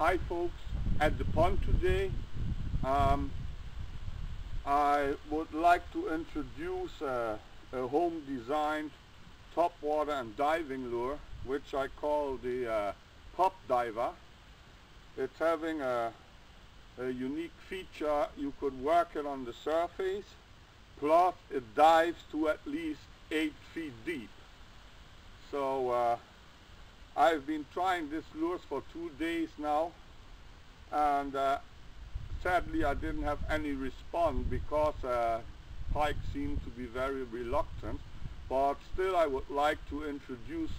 Hi folks, at the pond today I would like to introduce a home designed topwater and diving lure which I call the PopDiver. It's having a unique feature. You could work it on the surface, plus it dives to at least 8 feet deep. So I've been trying this lure for 2 days now, and sadly I didn't have any response because pike seemed to be very reluctant. But still, I would like to introduce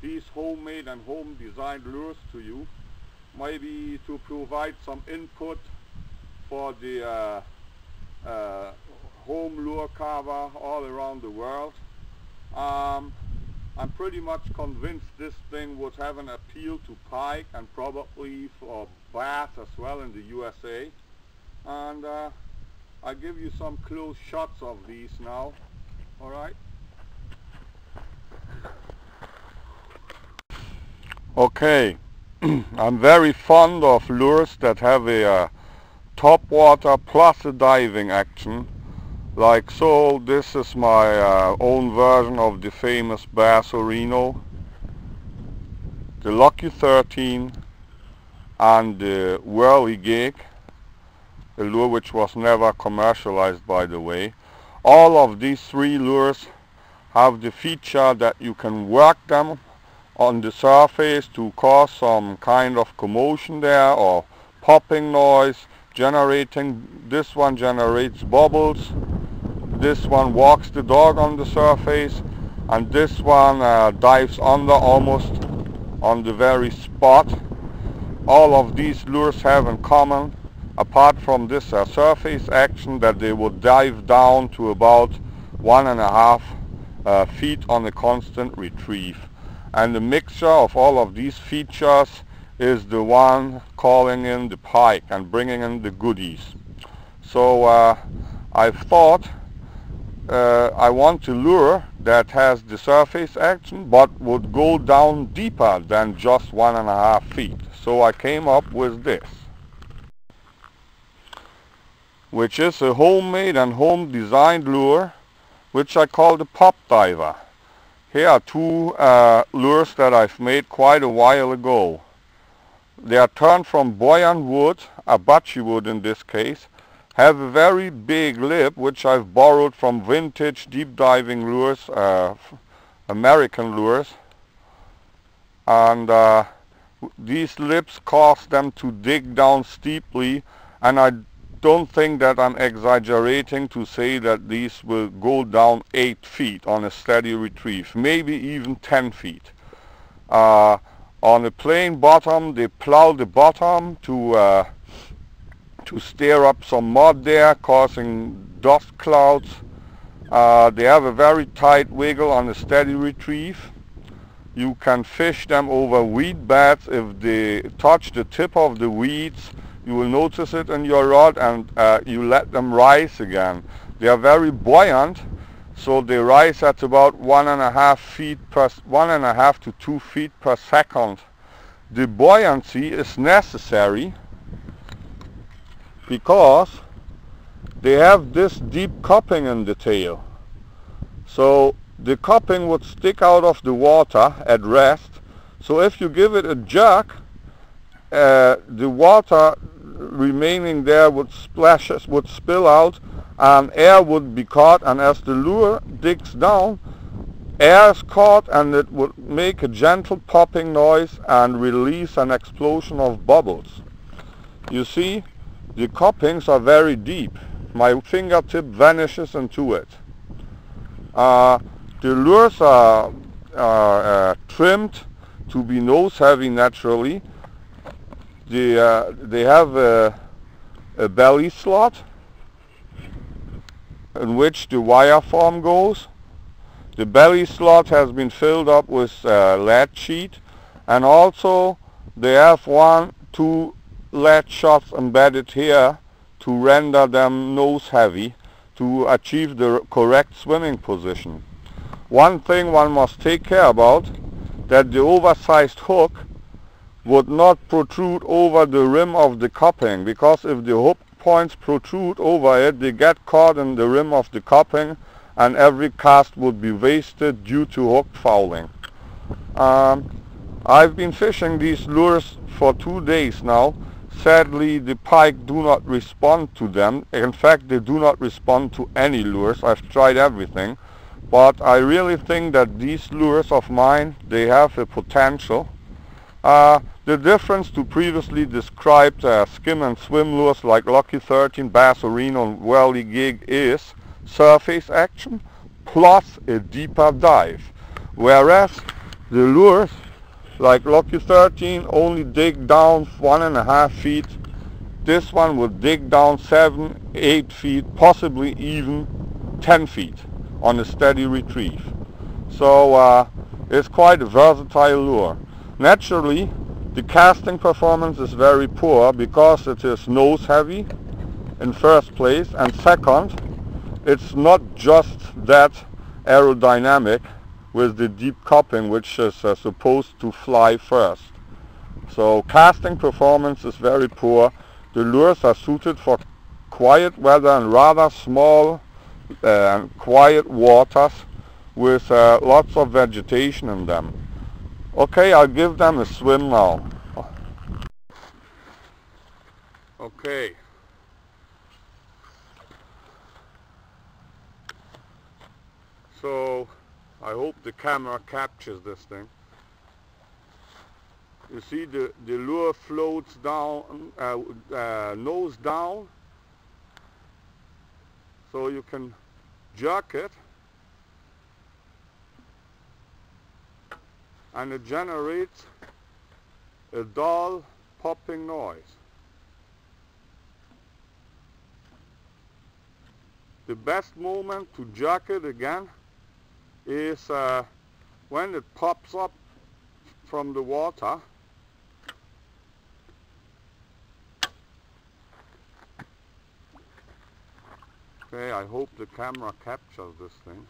these homemade and home designed lures to you, maybe to provide some input for the home lure carver all around the world. I'm pretty much convinced this thing would have an appeal to pike and probably for bass as well in the USA. And I'll give you some close shots of these now. Alright? Okay, I'm very fond of lures that have a topwater plus a diving action. Like so, this is my own version of the famous bass Reno, the Lucky 13 and the whirligig, a lure which was never commercialized, by the way. All of these three lures have the feature that you can work them on the surface to cause some kind of commotion there or popping noise, generating. This one generates bubbles. This one walks the dog on the surface, and this one dives under almost on the very spot. All of these lures have in common, apart from this surface action, that they would dive down to about 1.5 feet on a constant retrieve. And the mixture of all of these features is the one calling in the pike and bringing in the goodies. So I've thought I want a lure that has the surface action but would go down deeper than just 1.5 feet. So I came up with this, which is a homemade and home designed lure which I call the PopDiver. Here are two lures that I've made quite a while ago. They are turned from buoyant wood, abachi wood in this case, have a very big lip which I've borrowed from vintage deep diving lures, American lures, and these lips cause them to dig down steeply, and I don't think that I'm exaggerating to say that these will go down 8 feet on a steady retrieve, maybe even 10 feet. On a plain bottom, they plow the bottom to stir up some mud there, causing dust clouds. They have a very tight wiggle on a steady retrieve. You can fish them over weed beds. If they touch the tip of the weeds, you will notice it in your rod, and you let them rise again. They are very buoyant, so they rise at about 1.5 to 2 feet per second. The buoyancy is necessary because they have this deep cupping in the tail. So the cupping would stick out of the water at rest. So if you give it a jerk, the water remaining there would spill out, and air would be caught, and as the lure digs down, air is caught and it would make a gentle popping noise and release an explosion of bubbles. You see, the cuppings are very deep. My fingertip vanishes into it. The lures are trimmed to be nose heavy naturally. They have a belly slot in which the wire form goes. The belly slot has been filled up with lead sheet, and also they have 1-2 lead shots embedded here to render them nose heavy to achieve the correct swimming position. One thing one must take care about, that the oversized hook would not protrude over the rim of the cupping, because if the hook points protrude over it, they get caught in the rim of the cupping and every cast would be wasted due to hook fouling. I've been fishing these lures for 2 days now. Sadly, the pike do not respond to them. In fact, they do not respond to any lures. I've tried everything. But I really think that these lures of mine, they have a potential. The difference to previously described skim and swim lures like Lucky 13, Bass Arena and Whirly Gig is surface action plus a deeper dive. Whereas the lures like Lucky 13 only dig down 1.5 feet. This one would dig down 7, 8 feet, possibly even 10 feet on a steady retrieve. So it's quite a versatile lure. Naturally, the casting performance is very poor because it is nose heavy in first place, and second, it's not just that aerodynamic with the deep cupping, which is supposed to fly first. So casting performance is very poor. The lures are suited for quiet weather and rather small and quiet waters with lots of vegetation in them. Okay, I'll give them a swim now. Okay. So I hope the camera captures this thing. You see the lure floats down, nose down, so you can jerk it and it generates a dull popping noise. The best moment to jerk it again is when it pops up from the water. Okay, I hope the camera captures this thing.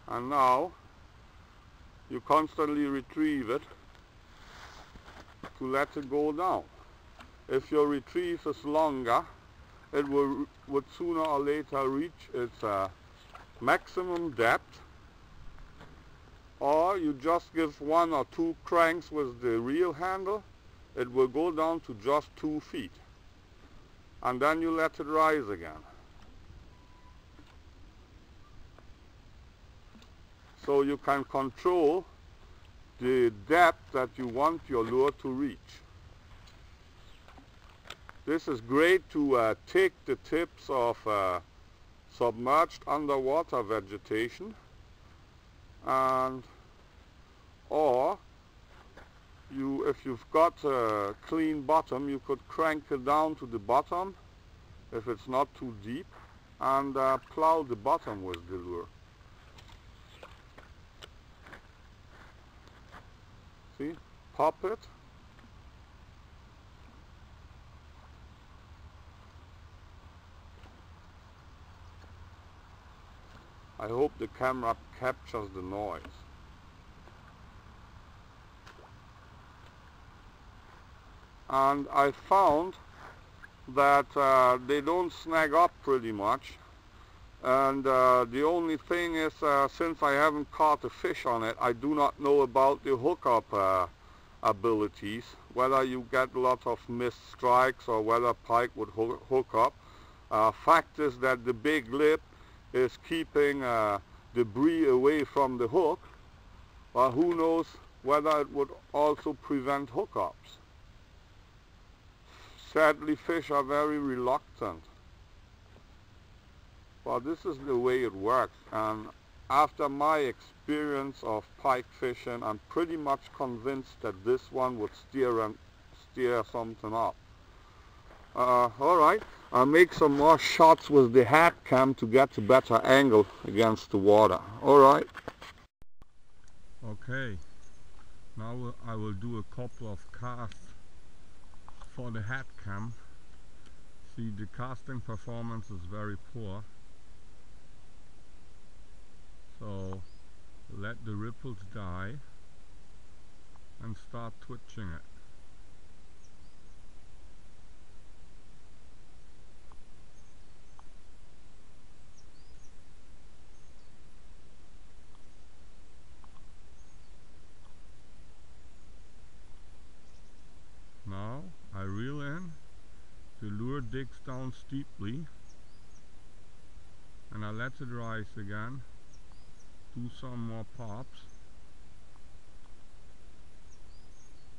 And now you constantly retrieve it to let it go down. If your retrieve is longer, it would sooner or later reach its maximum depth, or you just give 1 or 2 cranks with the reel handle, it will go down to just 2 feet, and then you let it rise again. So you can control the depth that you want your lure to reach. This is great to take the tips of submerged underwater vegetation, and or if you've got a clean bottom, you could crank it down to the bottom if it's not too deep and plow the bottom with the lure. See, pop it. I hope the camera captures the noise. And I found that they don't snag up pretty much. And the only thing is, since I haven't caught a fish on it, I do not know about the hookup abilities, whether you get a lot of missed strikes or whether pike would hook up. Fact is that the big lip is keeping debris away from the hook, but who knows whether it would also prevent hookups. Sadly, fish are very reluctant. But this is the way it works, and after my experience of pike fishing, I'm pretty much convinced that this one would steer something up. Alright, I'll make some more shots with the head cam to get a better angle against the water. Alright. Okay, now I will do a couple of casts for the head cam. See, the casting performance is very poor, so let the ripples die and start twitching it. Now I reel in, the lure digs down steeply, and I let it rise again, do some more pops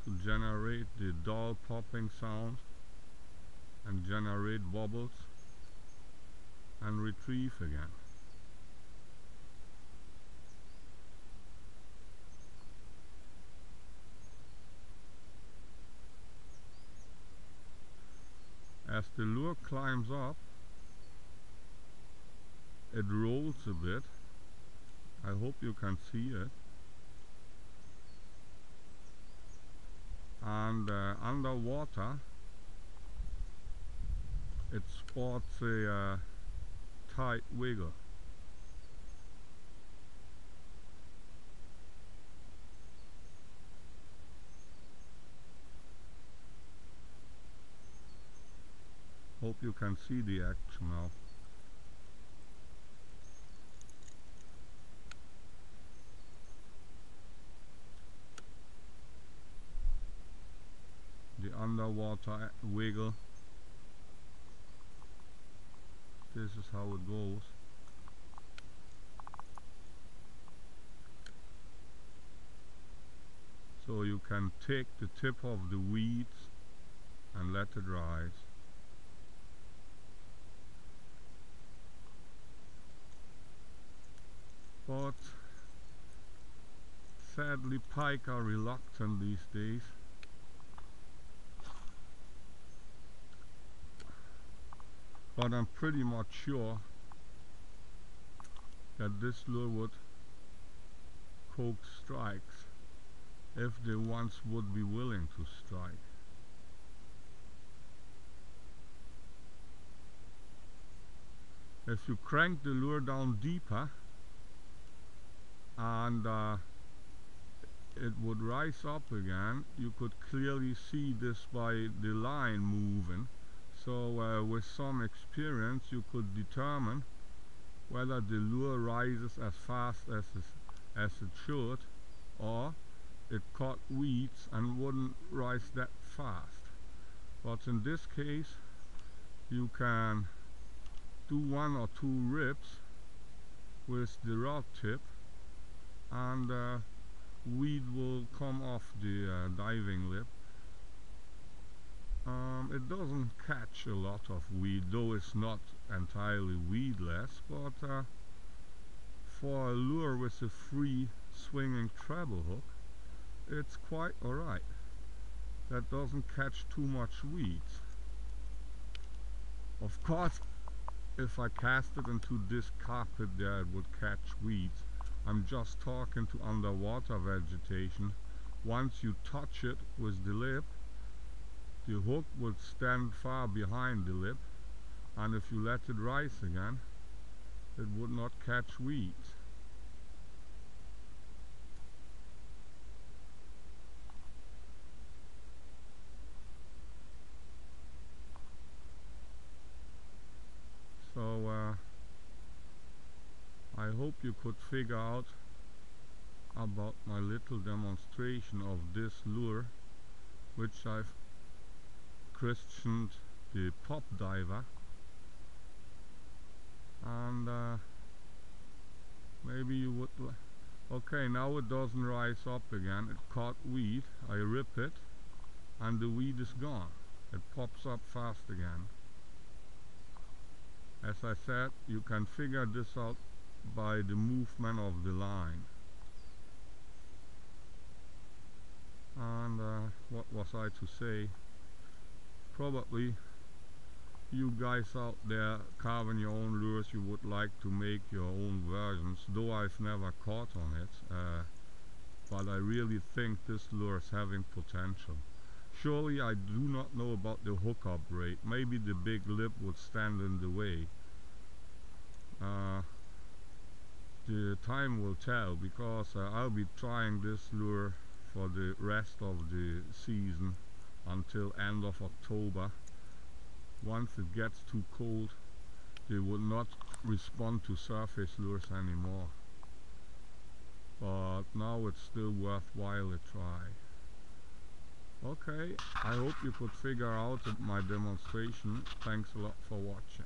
to generate the dull popping sound and generate bubbles, and retrieve again. As the lure climbs up, it rolls a bit. I hope you can see it. And underwater, it sports a tight wiggle. Hope you can see the action now. The underwater wiggle. This is how it goes. So you can take the tip of the weeds and let it rise. But sadly pike are reluctant these days. But I'm pretty much sure that this lure would coax strikes if they once would be willing to strike. If you crank the lure down deeper, and it would rise up again, you could clearly see this by the line moving. So with some experience you could determine whether the lure rises as fast as it should, or it caught weeds and wouldn't rise that fast. But in this case you can do 1 or 2 rips with the rod tip, and weed will come off the diving lip. It doesn't catch a lot of weed, though it's not entirely weedless, but for a lure with a free swinging treble hook, it's quite alright. That doesn't catch too much weeds. Of course, if I cast it into this carpet there, it would catch weeds. I'm just talking to underwater vegetation. Once you touch it with the lip, the hook would stand far behind the lip, and if you let it rise again, it would not catch weeds. So I hope you could figure out about my little demonstration of this lure, which I've christened the PopDiver, and maybe you would okay, now it doesn't rise up again. It caught weed, I rip it, and the weed is gone. It pops up fast again. As I said, you can figure this out by the movement of the line. And what was I to say? Probably you guys out there carving your own lures, you would like to make your own versions, though I've never caught on it, but I really think this lure is having potential. Surely I do not know about the hookup rate. Maybe the big lip would stand in the way. The time will tell, because I'll be trying this lure for the rest of the season until end of October. Once it gets too cold, they will not respond to surface lures anymore. But now it's still worthwhile a try. Okay, I hope you could figure out my demonstration. Thanks a lot for watching.